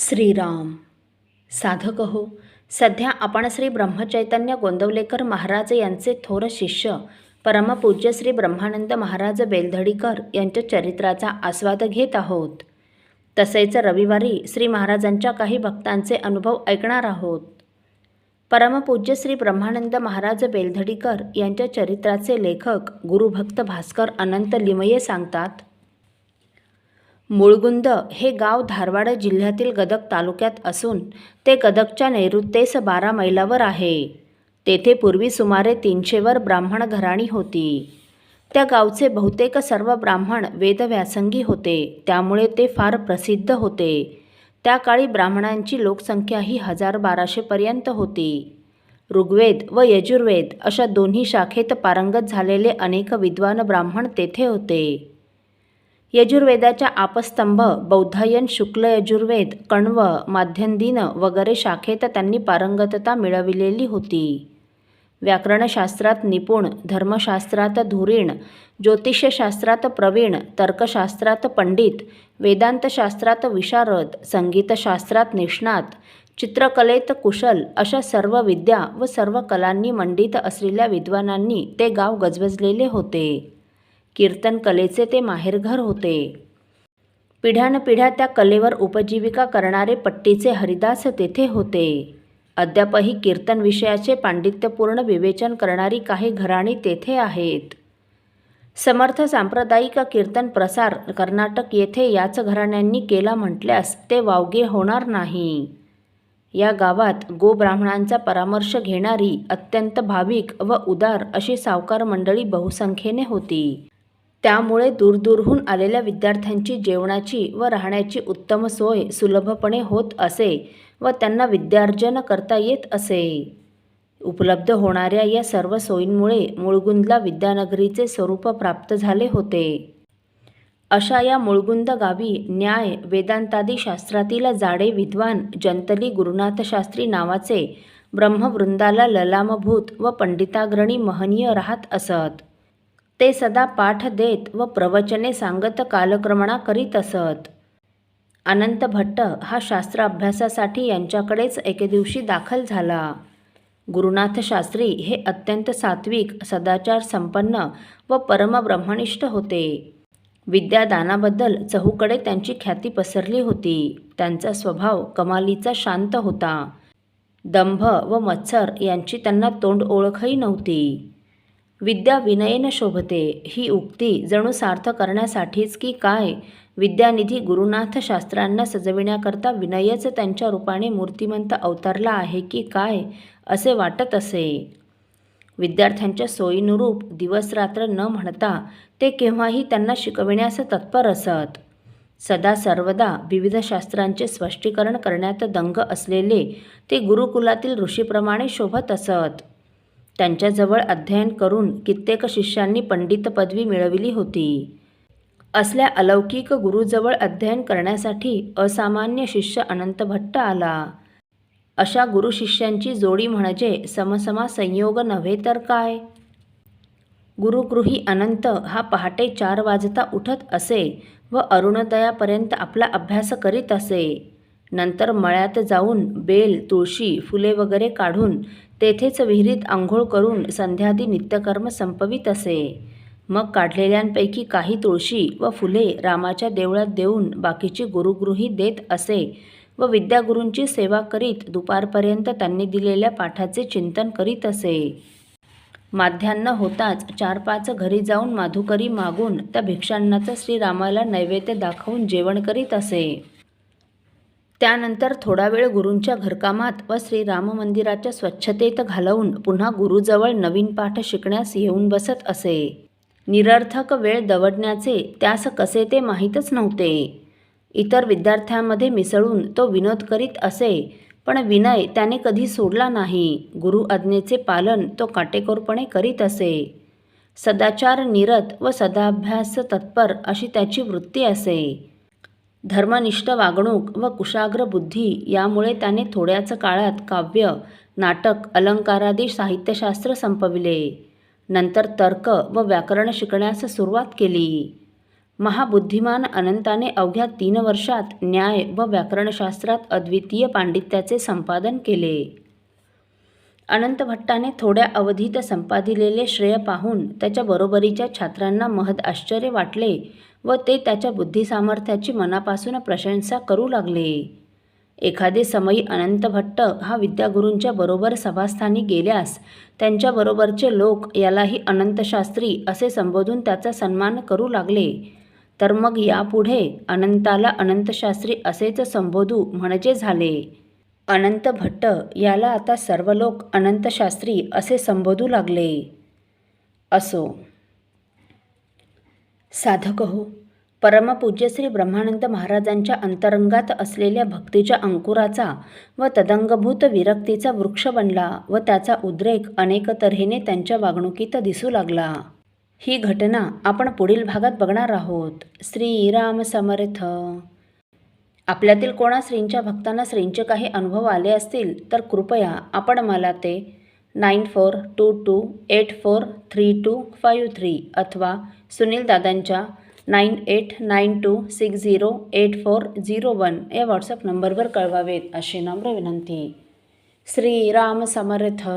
श्रीराम. साधक हो, सध्या आपण श्री ब्रह्मचैतन्य गोंदवलेकर महाराज यांचे थोर शिष्य परमपूज्य श्री ब्रह्मानंद महाराज बेलधडीकर यांच्या चरित्राचा आस्वाद घेत आहोत. तसेच रविवारी श्री महाराजांच्या काही भक्तांचे अनुभव ऐकणार आहोत. परमपूज्य श्री ब्रह्मानंद महाराज बेलधडीकर यांच्या चरित्राचे लेखक गुरुभक्त भास्कर अनंत लिमये सांगतात. मुळगुंद हे गाव धारवाड जिल्ह्यातील गदग तालुक्यात असून ते गदगच्या नैऋत्येस 12 मैलावर आहे. तेथे पूर्वी सुमारे 300 वर ब्राह्मण घराणी होती. त्या गावचे बहुतेक सर्व ब्राह्मण वेदव्यासंगी होते, त्यामुळे ते फार प्रसिद्ध होते. त्या काळी ब्राह्मणांची लोकसंख्या ही 1000-1200 पर्यंत होती. ऋग्वेद व यजुर्वेद अशा दोन्ही शाखेत पारंगत झालेले अनेक विद्वान ब्राह्मण तेथे होते. यजुर्वेदाच्या आपस्तंभ बौद्धायन शुक्ल यजुर्वेद, कण्व, माध्यंदिन वगैरे शाखेत त्यांनी पारंगतता मिळविलेली होती. व्याकरणशास्त्रात निपुण, धर्मशास्त्रात धुरीण, ज्योतिषशास्त्रात प्रवीण, तर्कशास्त्रात पंडित, वेदांतशास्त्रात विशारद, संगीतशास्त्रात निष्णात, चित्रकलेत कुशल अशा सर्व विद्या व सर्व कलांनी मंडित असलेल्या विद्वानांनी ते गाव गजबजलेले होते. कीर्तन कलेचे ते माहेरघर होते. पिढ्यानपिढ्या त्या कलेवर उपजीविका करणारे पट्टीचे हरिदास तेथे होते. अद्यापही कीर्तन विषयाचे पांडित्यपूर्ण विवेचन करणारी काही घराणी तेथे आहेत. समर्थ सांप्रदायिक कीर्तन प्रसार कर्नाटक येथे याच घराण्यांनी केला म्हटल्यास ते वावगे होणार नाही. या गावात गोब्राह्मणांचा परामर्श घेणारी अत्यंत भाविक व उदार अशी सावकार मंडळी बहुसंख्येने होती. त्यामुळे दूरदूरहून आलेल्या विद्यार्थ्यांची जेवणाची व राहण्याची उत्तम सोय सुलभपणे होत असे व त्यांना विद्यार्जन करता येत असे. उपलब्ध होणाऱ्या या सर्व सोयींमुळे मुळगुंदला विद्यानगरीचे स्वरूप प्राप्त झाले होते. अशा या मुळगुंद गावी न्याय वेदांतादी शास्त्रातील जाडे विद्वान जंतली गुरुनाथ शास्त्री नावाचे ब्रह्मवृंदाला ललामभूत व पंडिताग्रणी महनीय राहत असत. ते सदा पाठ देत व प्रवचने सांगत कालक्रमणा करीत असत. अनंत भट्ट हा शास्त्र अभ्यासासाठी यांच्याकडेच एके दिवशी दाखल झाला. गुरुनाथ शास्त्री हे अत्यंत सात्विक, सदाचार संपन्न व परमब्रह्मनिष्ठ होते. विद्यादानाबद्दल चहूकडे त्यांची ख्याती पसरली होती. त्यांचा स्वभाव कमालीचा शांत होता. दंभ व मत्सर यांची त्यांना तोंड ओळखही नव्हती. विद्या विनयेन शोभते ही उक्ती जणू सार्थ करण्यासाठीच की काय विद्यानिधी गुरुनाथ शास्त्रांना सजविण्याकरता विनयच त्यांच्या रूपाने मूर्तिमंत अवतरला आहे की काय असे वाटत असे. विद्यार्थ्यांच्या सोयीनुरूप दिवसरात्र न म्हणता ते केव्हाही त्यांना शिकविण्यास तत्पर असत. सदा सर्वदा विविध शास्त्रांचे स्पष्टीकरण करण्यात दंग असलेले ते गुरुकुलातील ऋषीप्रमाणे शोभत असत. त्यांच्याजवळ अध्ययन करून कित्येक शिष्यांनी पंडित पदवी मिळविली होती. असल्या अलौकिक गुरुजवळ अध्ययन करण्यासाठी असामान्य शिष्य अनंत भट्ट आला. अशा गुरुशिष्यांची जोडी म्हणजे समसमा संयोग नव्हे तर काय. गुरुगृही अनंत हा पहाटे 4 वाजता उठत असे व अरुणोदयापर्यंत आपला अभ्यास करीत असे. नंतर मळ्यात जाऊन बेल, तुळशी, फुले वगैरे काढून तेथेच विहिरीत आंघोळ करून संध्यादी नित्यकर्म संपवित असे. मग काढलेल्यांपैकी काही तुळशी व फुले रामाच्या देवळात देऊन बाकीची गुरुगृही देत असे व विद्यागुरूंची सेवा करीत दुपारपर्यंत त्यांनी दिलेल्या पाठाचे चिंतन करीत असे. माध्यान्ह होताच 4-5 घरी जाऊन माधुकरी मागून त्या भिक्षांनाचा श्रीरामाला नैवेद्य दाखवून जेवण करीत असे. त्यानंतर थोडा वेळ गुरूंच्या घरकामात व श्रीराम मंदिराच्या स्वच्छतेत घालवून पुन्हा गुरुजवळ नवीन पाठ शिकण्यास येऊन बसत असे. निरर्थक वेळ दवडण्याचे त्यास कसे ते माहीतच नव्हते. इतर विद्यार्थ्यांमध्ये मिसळून तो विनोद करीत असे, पण विनय त्याने कधी सोडला नाही. गुरु आज्ञेचे पालन तो काटेकोरपणे करीत असे. सदाचार निरत व सदाभ्यास तत्पर अशी त्याची वृत्ती असे. धर्मनिष्ठ वागणूक व कुशाग्र बुद्धी यामुळे त्याने थोड्याच काळात काव्य, नाटक, अलंकारादी साहित्यशास्त्र संपविले. नंतर तर्क व व्याकरण शिकण्यास सुरुवात केली. महाबुद्धिमान अनंताने अवघ्या 3 वर्षात न्याय व व्याकरणशास्त्रात अद्वितीय पांडित्याचे संपादन केले. अनंत भट्टाने थोड्या अवधीत संपादिलेले श्रेय पाहून त्याच्या बरोबरीच्या छात्रांना महद आश्चर्य वाटले व ते त्याच्या बुद्धिसामर्थ्याची मनापासून प्रशंसा करू लागले. एखादे समयी अनंत भट्ट हा विद्यागुरूंच्या बरोबर सभास्थानी गेल्यास त्यांच्याबरोबरचे लोक यालाही अनंतशास्त्री असे संबोधून त्याचा सन्मान करू लागले, तर मग यापुढे अनंताला अनंतशास्त्री असेच संबोधू म्हणजे झाले. अनंत भट्ट याला आता सर्व लोक अनंतशास्त्री असे संबोधू लागले. असो. साधक हो, परमपूज्य श्री ब्रह्मानंद महाराजांच्या अंतरंगात असलेल्या भक्तीच्या अंकुराचा व तदंगभूत विरक्तीचा वृक्ष बनला व त्याचा उद्रेक अनेक तऱ्हेने त्यांच्या वागणुकीत दिसू लागला. ही घटना आपण पुढील भागात बघणार आहोत. श्रीराम समर्थ. आपल्यातील कोणा श्रींच्या भक्तांना श्रींचे काही अनुभव आले असतील तर कृपया आपण मला ते 9422843253 अथवा सुनील दादांच्या 9892608401 या व्हॉट्सअप नंबरवर कळवावेत अशी नम्र विनंती. श्रीराम समर्थ.